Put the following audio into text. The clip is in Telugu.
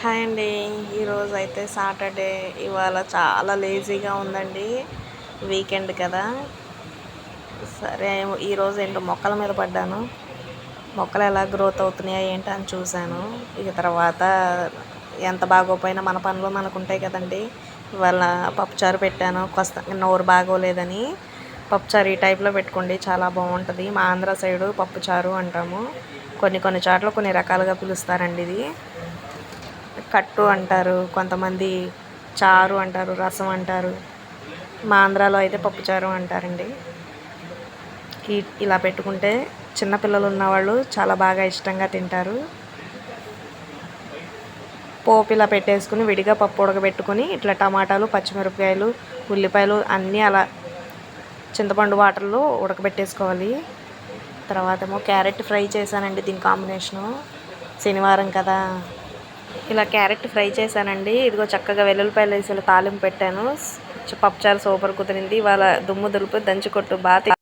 హాయ్ అండి. ఈరోజు అయితే సాటర్డే. ఇవాళ చాలా లేజీగా ఉందండి. వీకెండ్ కదా. సరే ఈరోజు ఏంటో మొక్కల మీద పడ్డాను. మొక్కలు ఎలా గ్రోత్ అవుతున్నాయా ఏంటి అని చూశాను. ఇక తర్వాత ఎంత బాగోపోయినా మన పనులు మనకు ఉంటాయి కదండి. ఇవాళ పప్పుచారు పెట్టాను. నోరు బాగోలేదని పప్పుచారు ఈ టైప్లో పెట్టుకోండి, చాలా బాగుంటుంది. మా ఆంధ్ర సైడు పప్పుచారు అంటాము. కొన్ని చోట్ల కొన్ని రకాలుగా పిలుస్తారండి. ఇది కట్టు అంటారు, కొంతమంది చారు అంటారు, రసం అంటారు. మా ఆంధ్రాలో అయితే పప్పుచారు అంటారండి. ఇలా పెట్టుకుంటే చిన్నపిల్లలు ఉన్నవాళ్ళు చాలా బాగా ఇష్టంగా తింటారు. పోపు ఇలా పెట్టేసుకుని విడిగా పప్పు ఉడకబెట్టుకుని ఇట్లా టమాటాలు, పచ్చిమిరపకాయలు, ఉల్లిపాయలు అన్నీ అలా చింతపండు వాటర్లో ఉడకబెట్టేసుకోవాలి. తర్వాత ఏమో క్యారెట్ ఫ్రై చేశానండి. దీని కాంబినేషను శనివారం కదా. ఇలా క్యారెట్ ఫ్రై చేశానండి. ఇదిగో చక్కగా వెల్లుల్లిపాయలు వేసి తాలింపు పెట్టాను. పప్పుచారు సూపర్ కుదిరింది. ఇవాళ దుమ్ము దులుపు దంచి కొట్టు బాగా